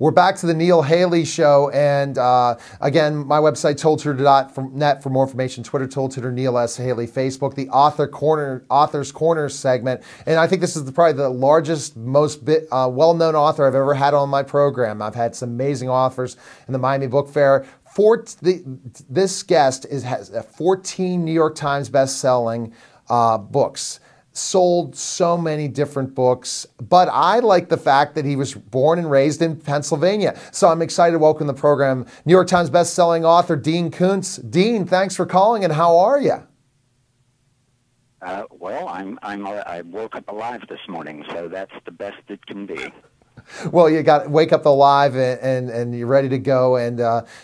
We're back to the Neil Haley Show, and again, my website, toldtutor.net for more information. Twitter, toldtutor, Neil S. Haley. Facebook, the Author's Corner segment. And I think this is probably the largest, most well-known author I've ever had on my program. I've had some amazing authors in the Miami Book Fair. This guest has 14 New York Times best-selling books. Sold so many different books, but I like the fact that he was born and raised in Pennsylvania. So I'm excited to welcome the program New York Times best-selling author Dean Koontz. Dean, thanks for calling, and how are you? Well, I woke up alive this morning, so that's the best it can be. Well, you got wake up alive and you're ready to go. And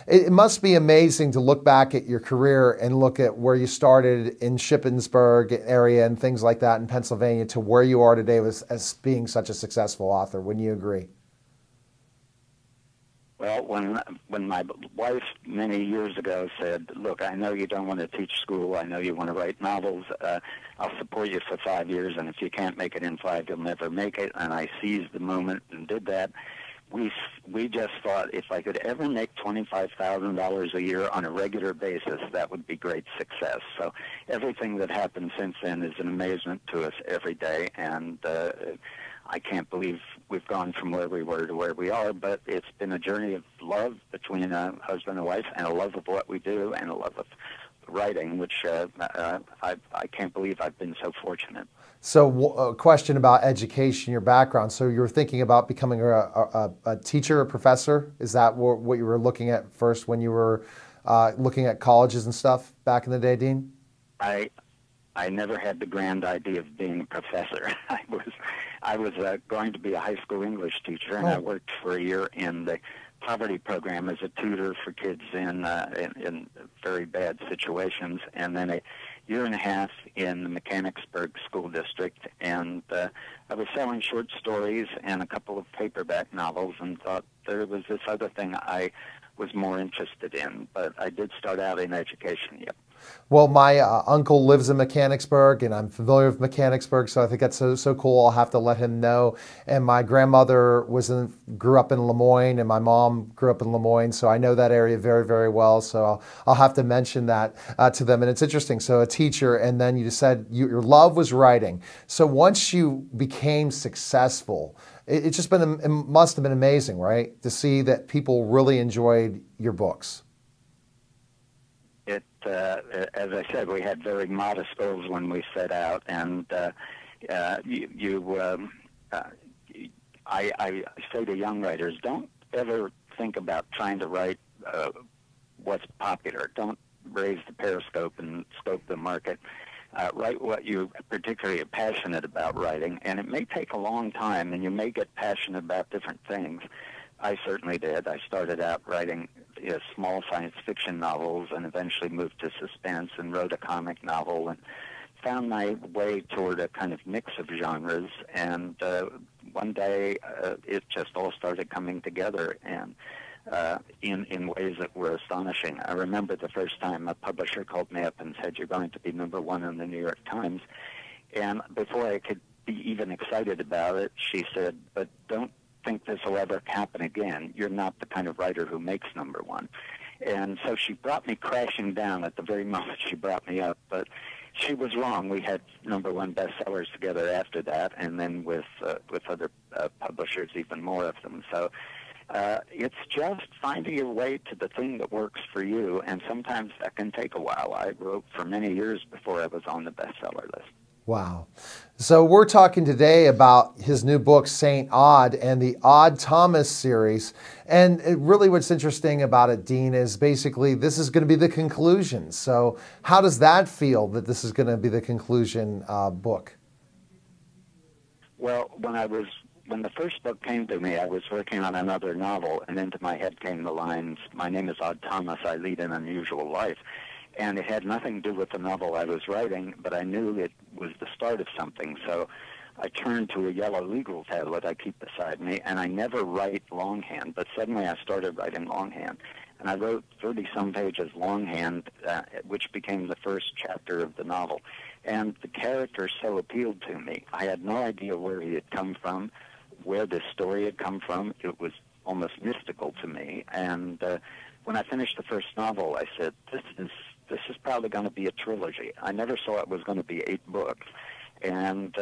it must be amazing to look back at your career and look at where you started in Shippensburg area and things like that in Pennsylvania to where you are today as being such a successful author. Wouldn't you agree? Well, when my wife many years ago said, look, I know you don't want to teach school. I know you want to write novels. I'll support you for 5 years, and if you can't make it in 5, you'll never make it. And I seized the moment and did that. We just thought if I could ever make $25,000 a year on a regular basis, that would be great success. So everything that happened since then is an amazement to us every day, and I can't believe we've gone from where we were to where we are, but it's been a journey of love between a husband and wife, and a love of what we do, and a love of writing, which I can't believe I've been so fortunate. So a question about education, your background. So you were thinking about becoming a teacher, a professor? Is that what you were looking at first when you were looking at colleges and stuff back in the day, Dean? I never had the grand idea of being a professor. I was going to be a high school English teacher, and I worked for a year in the poverty program as a tutor for kids in very bad situations, and then a year and a half in the Mechanicsburg School District. And I was selling short stories and a couple of paperback novels, and thought there was this other thing I was more interested in. But I did start out in education, yep. Well, my uncle lives in Mechanicsburg, and I'm familiar with Mechanicsburg, so I think that's so cool. I'll have to let him know. And my grandmother grew up in Lemoyne, and my mom grew up in Lemoyne, so I know that area very, very well. So I'll have to mention that to them. And it's interesting. So a teacher, and then you said your love was writing. So once you became successful, it must have been amazing, right, to see that people really enjoyed your books. As I said, we had very modest goals when we set out, and I say to young writers, don't ever think about trying to write what's popular. Don't raise the periscope and scope the market. Write what you particularly are passionate about writing, and it may take a long time, and you may get passionate about different things. I certainly did. I started out writing small science fiction novels, and eventually moved to suspense and wrote a comic novel, and found my way toward a kind of mix of genres. And one day it just all started coming together, and in ways that were astonishing. I remember the first time a publisher called me up and said, "You're going to be #1 in the New York Times." And before I could be even excited about it, she said, "But don't think this will ever happen again. You're not the kind of writer who makes #1. And so she brought me crashing down at the very moment she brought me up. But she was wrong. We had #1 bestsellers together after that, and then with other publishers, even more of them. So it's just finding your way to the thing that works for you, and sometimes that can take a while. I wrote for many years before I was on the bestseller list. Wow. So we're talking today about his new book, St. Odd, and the Odd Thomas series. And really what's interesting about it, Dean, is basically this is going to be the conclusion. So how does that feel that this is going to be the conclusion book? Well, when the first book came to me, I was working on another novel, and into my head came the lines, "My name is Odd Thomas, I lead an unusual life." And it had nothing to do with the novel I was writing, but I knew it was the start of something. So I turned to a yellow legal tablet I keep beside me, and I never write longhand, but suddenly I started writing longhand. And I wrote 30-some pages longhand, which became the first chapter of the novel. And the character so appealed to me. I had no idea where he had come from, where this story had come from. It was almost mystical to me. And when I finished the first novel, I said, this is probably going to be a trilogy. I never saw it was going to be 8 books. And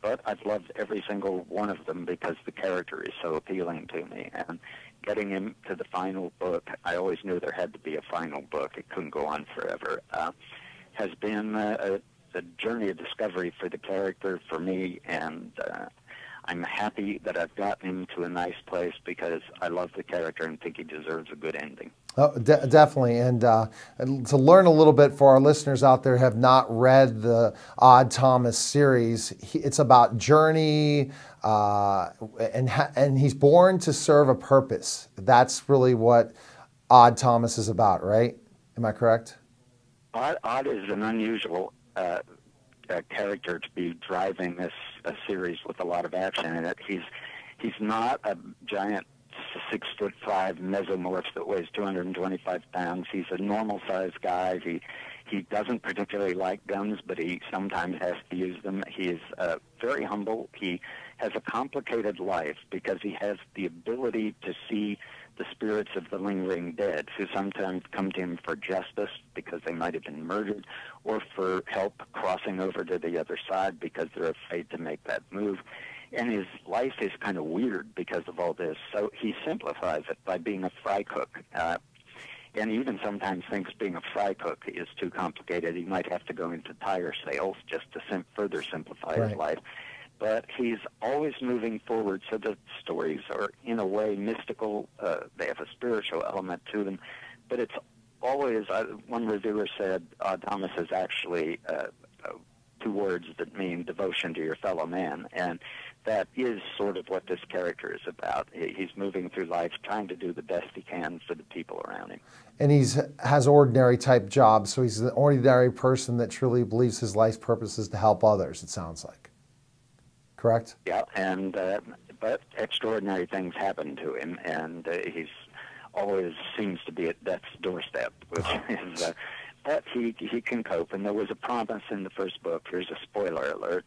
but I've loved every single one of them because the character is so appealing to me. And getting him to the final book, I always knew there had to be a final book. It couldn't go on forever. Has been a journey of discovery for the character, for me, and I'm happy that I've gotten him to a nice place because I love the character and think he deserves a good ending. Oh, definitely. And to learn a little bit for our listeners out there who have not read the Odd Thomas series, it's about journey, and he's born to serve a purpose. That's really what Odd Thomas is about, right? Am I correct? Odd is an unusual character to be driving this series with a lot of action in it. He's not a giant 6'5" mesomorph that weighs 225 pounds. He's a normal-sized guy. He doesn't particularly like guns, but he sometimes has to use them. He is very humble. He has a complicated life because he has the ability to see the spirits of the lingering dead, who sometimes come to him for justice because they might have been murdered, or for help crossing over to the other side because they're afraid to make that move. And his life is kind of weird because of all this. So he simplifies it by being a fry cook. And even sometimes thinks being a fry cook is too complicated. He might have to go into tire sales just to further simplify his life. But he's always moving forward, so the stories are, in a way, mystical. They have a spiritual element to them. But it's always, one reviewer said, Thomas is actually 2 words that mean devotion to your fellow man. And that is sort of what this character is about. He's moving through life trying to do the best he can for the people around him. And has ordinary type jobs, so he's an ordinary person that truly believes his life's purpose is to help others, it sounds like. Correct? Yeah, and but extraordinary things happen to him, and he's always seems to be at death's doorstep, which is... But he can cope, and there was a promise in the first book. Here's a spoiler alert.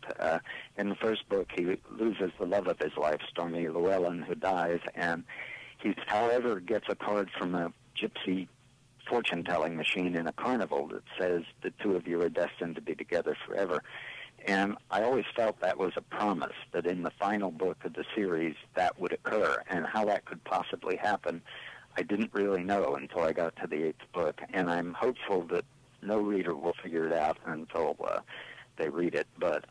In the first book, he loses the love of his life, Stormy Llewellyn, who dies, and he, however, gets a card from a gypsy fortune-telling machine in a carnival that says the 2 of you are destined to be together forever. And I always felt that was a promise, that in the final book of the series that would occur, and how that could possibly happen I didn't really know until I got to the 8th book, and I'm hopeful that no reader will figure it out until they read it. But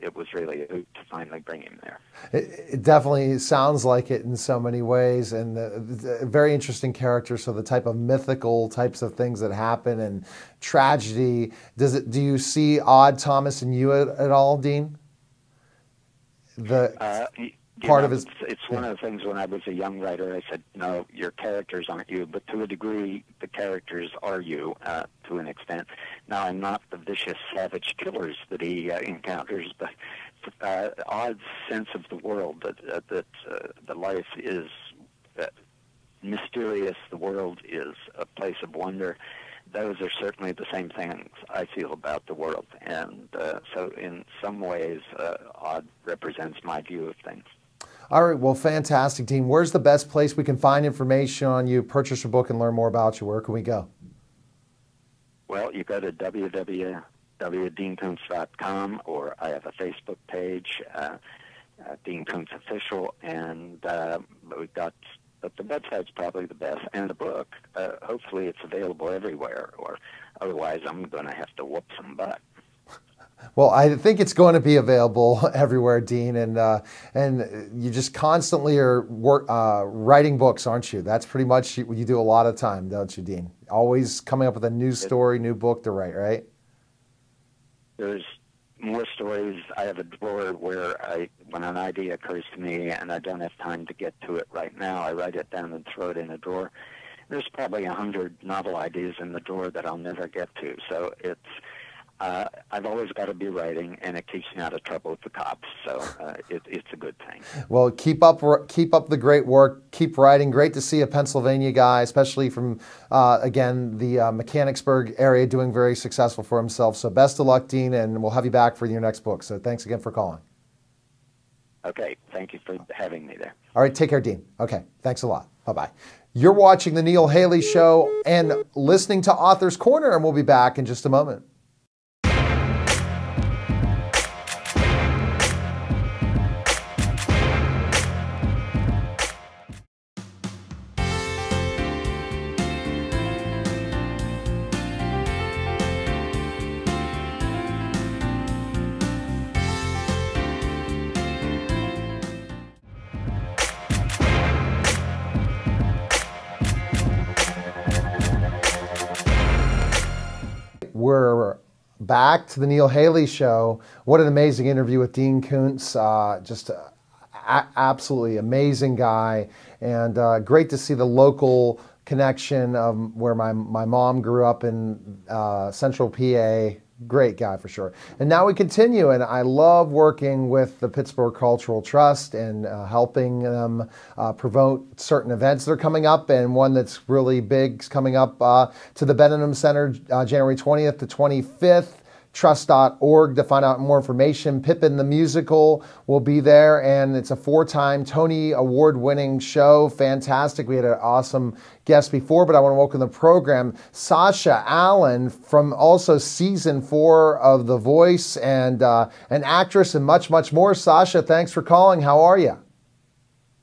it was really a hoot to finally bring him there. It definitely sounds like it in so many ways, and a very interesting character. So the type of mythical types of things that happen and tragedy. Do you see Odd Thomas in you at all, Dean? It's one of the things when I was a young writer, I said, no, your characters aren't you, but to a degree, the characters are you, to an extent. Now, I'm not the vicious, savage killers that he encounters, but Odd's sense of the world, that the life is mysterious, the world is a place of wonder. Those are certainly the same things I feel about the world. And so in some ways, Odd represents my view of things. All right, well, fantastic, Dean. Where's the best place we can find information on you, purchase your book, and learn more about you? Where can we go? Well, you go to www.deankoontz.com, or I have a Facebook page, Dean Koontz Official, and we've got, but the website's probably the best. And the book, hopefully it's available everywhere, or otherwise I'm going to have to whoop some butt. Well, I think it's going to be available everywhere, Dean, and you just constantly are writing books, aren't you? That's pretty much what you do a lot of time, don't you, Dean? Always coming up with a new story, new book to write, right? There's more stories. I have a drawer where when an idea occurs to me and I don't have time to get to it right now, I write it down and throw it in a drawer. There's probably 100 novel ideas in the drawer that I'll never get to, so it's... I've always got to be writing, and it keeps me out of trouble with the cops, so it's a good thing. Well, keep up the great work. Keep writing. Great to see a Pennsylvania guy, especially from, again, the Mechanicsburg area, doing very successful for himself. So best of luck, Dean, and we'll have you back for your next book. So thanks again for calling. Okay, thank you for having me there. All right, take care, Dean. Okay, thanks a lot. Bye-bye. You're watching The Neil Haley Show and listening to Author's Corner, and we'll be back in just a moment. We're back to the Neil Haley Show. What an amazing interview with Dean Koontz. Just absolutely amazing guy, and great to see the local connection of where my mom grew up in Central PA. Great guy for sure. And now we continue, and I love working with the Pittsburgh Cultural Trust and helping them promote certain events that are coming up, and one that's really big is coming up to the Benham Center January 20th to 25th. Trust.org to find out more information. Pippin the Musical will be there, and it's a 4-time Tony Award-winning show. Fantastic. We had an awesome guest before, but I want to welcome the program Sasha Allen from also season 4 of The Voice, and an actress and much, much more. Sasha, thanks for calling. How are you?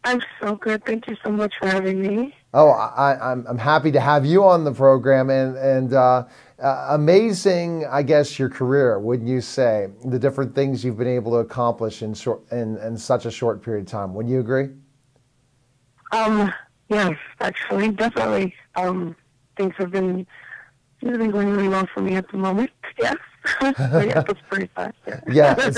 I'm so good. Thank you so much for having me. Oh, I'm happy to have you on the program, and amazing, I guess, your career, wouldn't you say? The different things you've been able to accomplish in such a short period of time. Wouldn't you agree? Yes, actually, definitely. Things have been going really well for me at the moment. Yes. Yeah, that's pretty fast. Yeah. Yeah.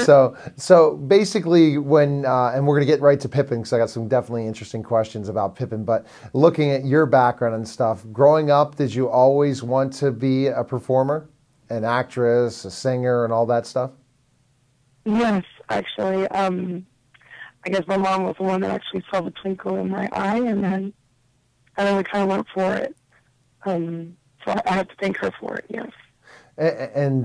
So basically, when and we're going to get right to Pippin because I got some definitely interesting questions about Pippin. But looking at your background and stuff, growing up, did you always want to be a performer, an actress, a singer, and all that stuff? Yes, actually. I guess my mom was the one that actually saw the twinkle in my eye, and then we kind of went for it. So I have to thank her for it. Yes. And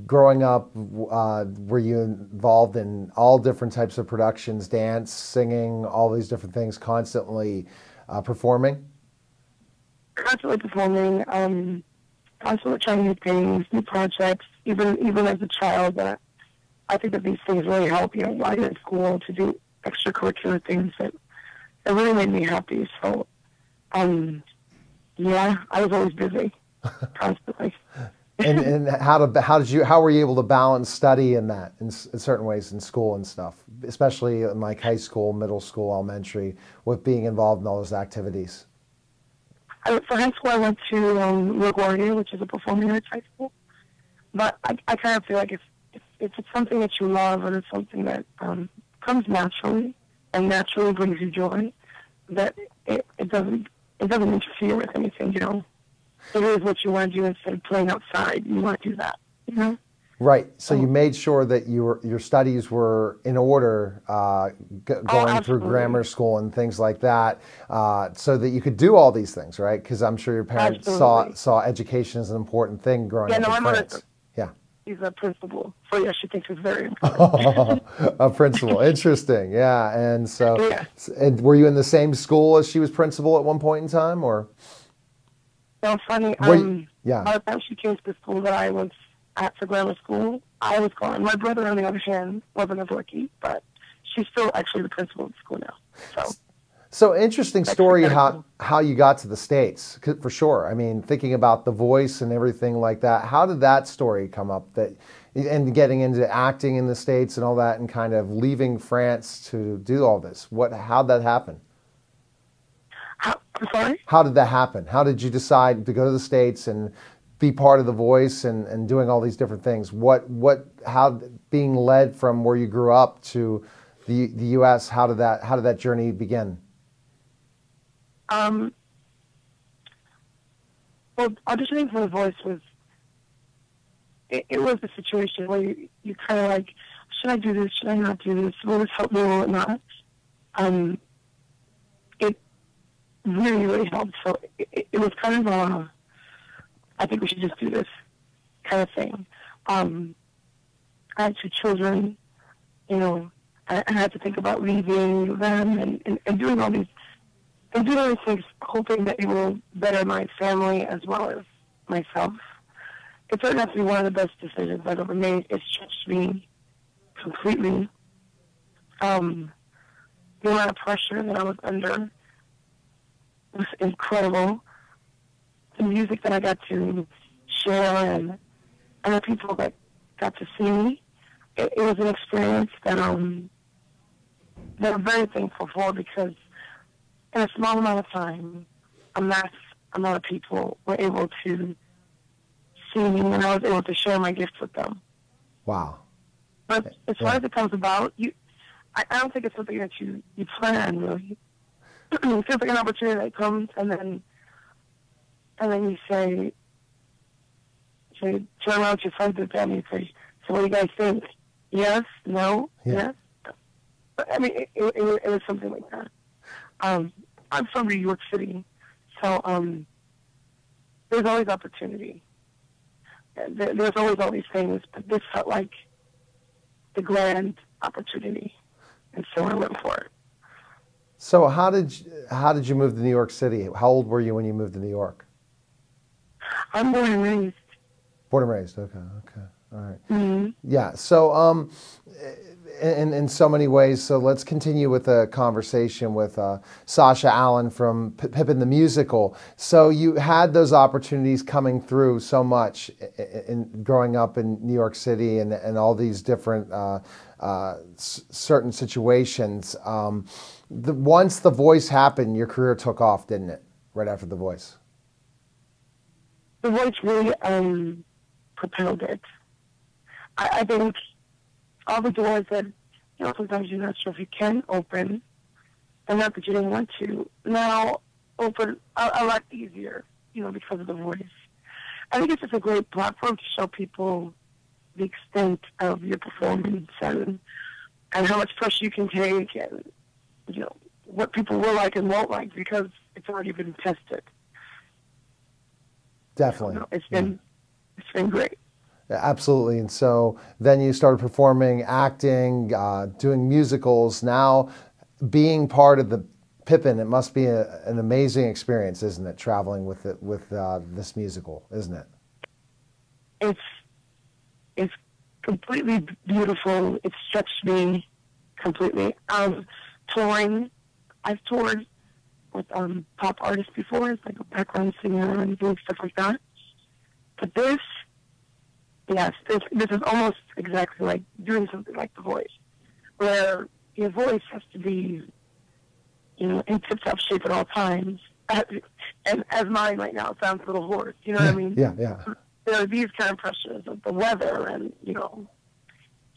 growing up, were you involved in all different types of productions, dance, singing, all these different things, constantly performing? Constantly performing, constantly trying new things, new projects, even as a child. I think that these things really help you while you're in school to do extracurricular things that really made me happy. So, yeah, I was always busy, constantly. And how were you able to balance study in that in certain ways in school and stuff, especially in like high school, middle school, elementary, with being involved in all those activities? For high school, I went to LaGuardia, which is a performing arts high school. But I kind of feel like if it's something that you love and it's something that comes naturally and naturally brings you joy, that it doesn't interfere with anything, you know. It is what you want to do instead of playing outside. You want to do that, you know? Right. So you made sure that your studies were in order, going through grammar school and things like that, so that you could do all these things, right? Because I'm sure your parents saw education as an important thing growing up in France. Yeah. He's a principal, so yeah, she thinks it's very important. A principal. Interesting. Yeah. And so, yeah. And were you in the same school as she was principal at one point in time, or? So funny. Yeah. By the time she came to the school that I was at for grammar school, I was gone. My brother, on the other hand, wasn't as lucky, but she's still actually the principal of the school now. So interesting story how you got to the States, for sure. I mean, thinking about The Voice and everything like that, how did that story come up, and getting into acting in the States and all that, and kind of leaving France to do all this? How'd that happen? I'm sorry? How did that happen? How did you decide to go to the States and be part of The Voice and doing all these different things? How being led from where you grew up to the U.S., how did that journey begin? Well, auditioning for The Voice was a situation where you kind of like, should I do this? Should I not do this? Will this help me? Will it not? It really, really helped. So it was kind of I think we should just do this kind of thing. I had 2 children, you know. I had to think about leaving them and doing all these things, hoping that it will better my family as well as myself. It turned out to be one of the best decisions I've ever made. It stretched me completely. The amount of pressure that I was under was incredible. The music that I got to share and the people that got to see me, it was an experience that I'm very thankful for, because in a small amount of time, a mass amount of people were able to see me, and I was able to share my gifts with them. Wow. But as far as it comes about, I don't think it's something that you plan, really. It feels like an opportunity that comes, and then you turn around to your friends and family and say, so what do you guys think? Yes? No? Yeah. Yes? But, I mean, it was something like that. I'm from New York City, so there's always opportunity. There's always all these things, but this felt like the grand opportunity, and so I went for it. So how did you move to New York City? How old were you when you moved to New York? I'm born and raised. Born and raised. Okay. All right. Mm-hmm. Yeah. So, in so many ways. So let's continue with the conversation with Sasha Allen from Pippin the Musical. So you had those opportunities coming through so much in growing up in New York City and all these different certain situations. Once The Voice happened, your career took off, didn't it? Right after The Voice. The Voice really propelled it. I think all the doors that, sometimes you're not sure if you can open, and not that you didn't want to, now open a lot easier, because of The Voice. I think it's just a great platform to show people the extent of your performance and how much pressure you can take, and, what people will like and won't like, because it's already been tested. Definitely. It's been great. Absolutely. And so then you started performing, acting, doing musicals. Now, being part of the Pippin, it must be an amazing experience, isn't it? Traveling with this musical, isn't it? It's completely beautiful. It stretched me completely. Touring, I've toured with pop artists before, as like a background singer and doing stuff like that. But this is almost exactly like doing something like The Voice, where your voice has to be, in tip-top shape at all times. And as mine right now, it sounds a little hoarse. You know what I mean? Yeah. There are these kind of pressures of the weather, and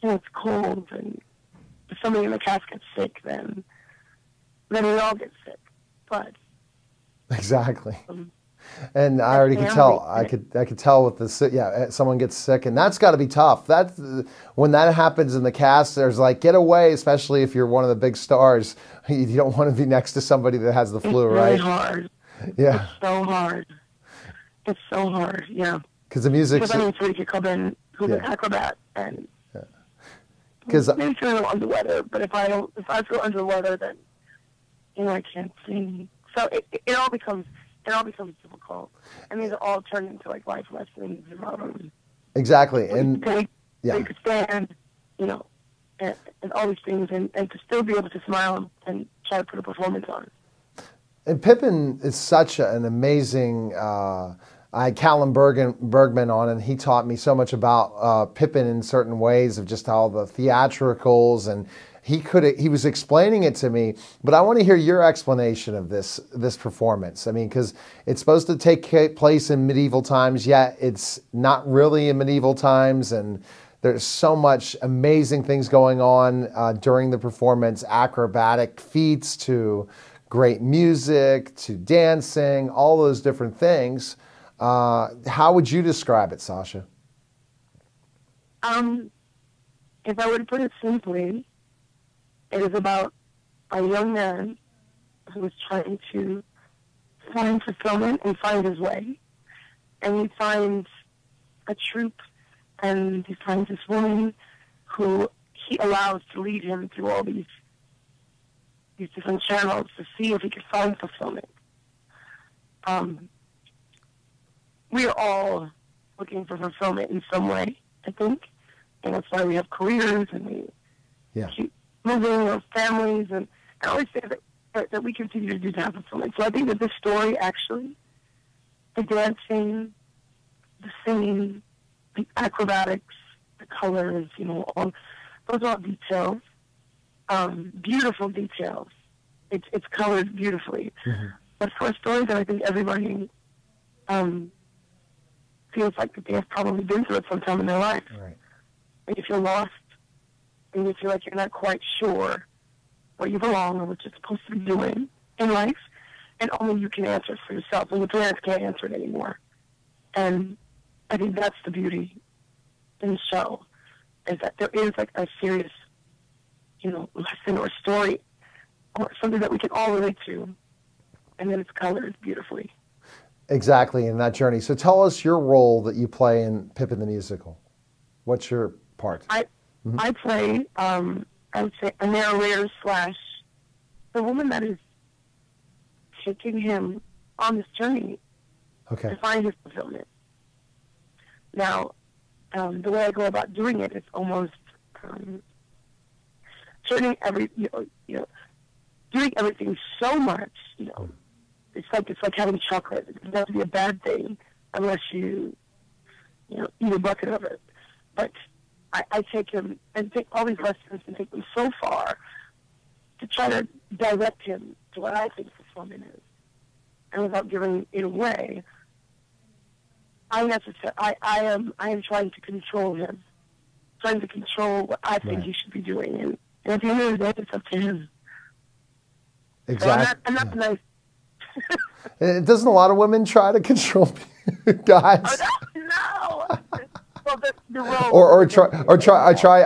it's cold, and if somebody in the cast gets sick, then we all get sick. But exactly. And I already could tell. I could tell with the someone gets sick, and that's got to be tough. That's when that happens in the cast. There's like, get away, especially if you're one of the big stars. You don't want to be next to somebody that has the flu, right? It's really hard. Yeah. It's so hard. It's so hard. Yeah. Because the music. Because I mean, so you could come in who's an acrobat and. Because maybe feel a little under the weather, but if I feel under the weather, then I can't sing. So it all becomes difficult, and these are all turned into like life lessons. Exactly, and you could stand, and all these things, and to still be able to smile and try to put a performance on. And Pippin is such an amazing. I had Callum Bergman on, and he taught me so much about Pippin in certain ways of just how the theatricals, and he was explaining it to me. But I want to hear your explanation of this performance. I mean, because it's supposed to take place in medieval times, yet it's not really in medieval times, and there's so much amazing things going on during the performance, acrobatic feats to great music to dancing, all those different things. How would you describe it, Sasha? If I were to put it simply, it is about a young man who is trying to find fulfillment and find his way. And he finds a troupe, and he finds this woman who he allows to lead him through all these different channels to see if he can find fulfillment. We are all looking for fulfillment in some way, I think, and that's why we have careers and we keep moving our families, and I always say that we continue to do that fulfillment. So I think that this story actually, the dancing, the singing, the acrobatics, the colors, all those are all details, beautiful details. It's colored beautifully. Mm-hmm. But for a story that I think everybody feels like that they have probably been through it sometime in their life. Right. And if you're lost, and you feel like you're not quite sure where you belong or what you're supposed to be doing in life, and only you can answer it for yourself, and your parents can't answer it anymore. And I think that's the beauty in the show, is that there is like a serious, lesson or story or something that we can all relate to, and then it's colored beautifully. Exactly, in that journey. So tell us your role that you play in Pippin the Musical. What's your part? I play, I would say, a narrator / the woman that is taking him on this journey to find his fulfillment. Now, the way I go about doing it is almost doing everything so much, It's like having chocolate. It doesn't have to be a bad thing unless you eat a bucket of it. But I take him and take all these lessons and take them so far to try to direct him to what I think fulfillment is. And without giving it away, I am trying to control him, trying to control what I think he should be doing. And at the end of the day, it's up to him. Exactly. So I'm not nice. Doesn't a lot of women try to control guys? Oh, no. Well, the role.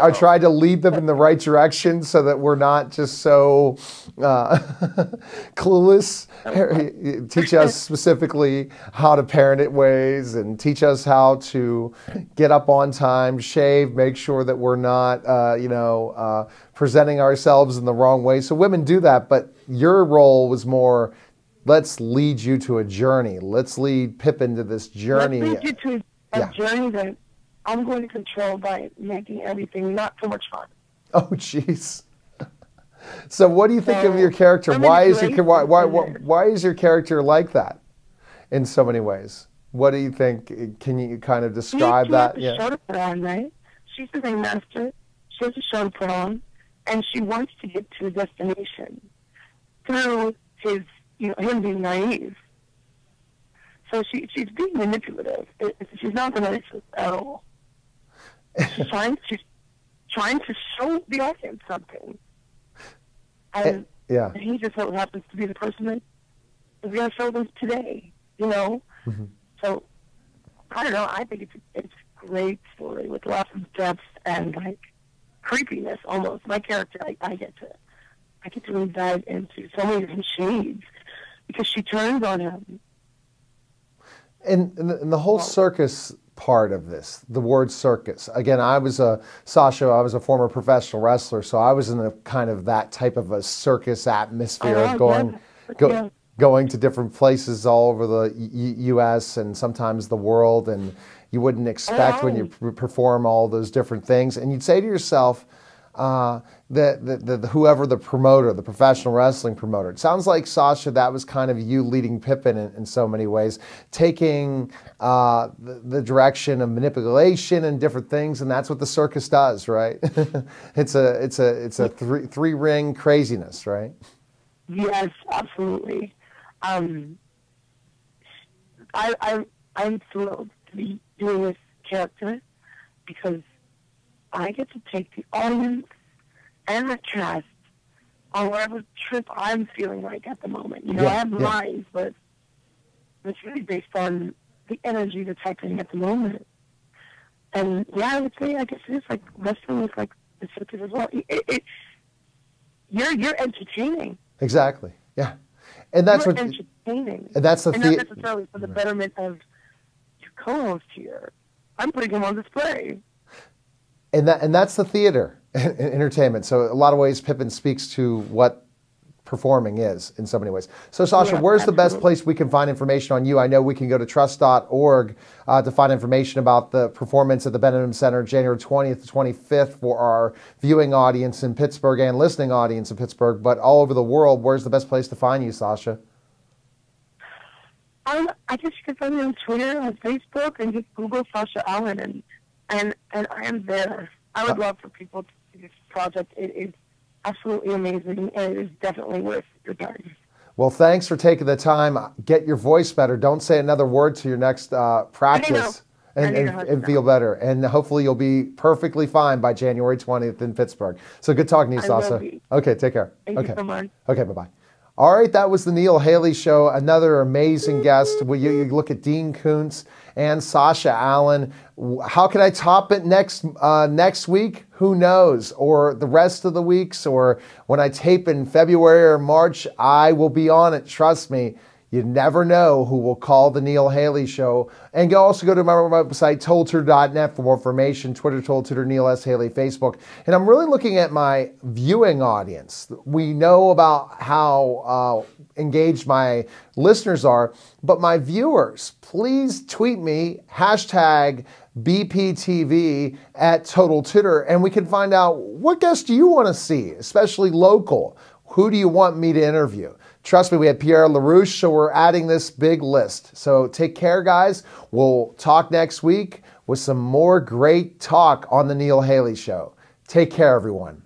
I try to lead them in the right direction so that we're not just so clueless. Teach us specifically how to parent it ways, and teach us how to get up on time, shave, make sure that we're not, presenting ourselves in the wrong way. So women do that, but your role was more, let's lead you to a journey. Let's lead Pippin to this journey. Let's lead you to a journey that I'm going to control by making everything not so much fun. Oh, jeez. So, what do you think of your character? Why is your character like that in so many ways? What do you think? Can you kind of describe that? She has a show to put on, right? She's the ringmaster. She has a show to put on, and she wants to get to a destination through him being naive. So she's being manipulative. She's not the nicest at all. She's trying to show the audience something. And he just so happens to be the person that is going to show them today, Mm-hmm. So, I don't know. I think it's a great story with lots of depth and, creepiness almost. My character, I get to really dive into so many different shades because she turns on him. And the whole circus part of this, the word circus. Again, I was a former professional wrestler, so I was in a kind of that type of a circus atmosphere of going to different places all over the U.S. and sometimes the world, and you wouldn't expect when you perform all those different things, and you'd say to yourself, whoever the promoter, the professional wrestling promoter. It sounds like, Sasha, that was kind of you leading Pippin in so many ways, taking the direction of manipulation and different things, and that's what the circus does, right? It's a three ring craziness, right? Yes, absolutely. I'm thrilled to be doing this character because I get to take the audience and the cast on whatever trip I'm feeling like at the moment. I have lines, but it's really based on the energy that's happening at the moment. And I would say, I guess it is like wrestling is like the circus as well. You're entertaining. Exactly. Yeah. And that's you're entertaining. And that's the and not necessarily for the betterment of your co-host here. I'm putting him on display. And that's the theater and entertainment. So a lot of ways Pippin speaks to what performing is in so many ways. So Sasha, where's the best place we can find information on you? I know we can go to trust.org to find information about the performance at the Benham Center January 20th to 25th for our viewing audience in Pittsburgh and listening audience in Pittsburgh, but all over the world, where's the best place to find you, Sasha? I guess you can find me on Twitter, on Facebook, and just Google Sasha Allen, and I am there. I would love for people to see this project. It is absolutely amazing, and it is definitely worth your time. Well, thanks for taking the time. Get your voice better. Don't say another word to your next practice and feel better. And hopefully you'll be perfectly fine by January 20th in Pittsburgh. So good talking to you, Sasha. Okay, take care. Thank you so much. Okay, bye-bye. All right, that was the Neil Haley Show. Another amazing guest. You look at Dean Koontz and Sasha Allen. How can I top it next week? Who knows? Or the rest of the weeks, or when I tape in February or March, I will be on it. Trust me. You never know who will call the Neil Haley Show. And also go to my website, toldtutor.net, for more information. Twitter, ToldTutor, Neil S. Haley, Facebook. And I'm really looking at my viewing audience. We know about how engaged my listeners are, but my viewers, please tweet me, hashtag BPTV at Total Tutor, and we can find out what guests do you want to see, especially local. Who do you want me to interview? Trust me, we had Pierre LaRouche, so we're adding this big list. So take care, guys. We'll talk next week with some more great talk on the Neil Haley Show. Take care, everyone.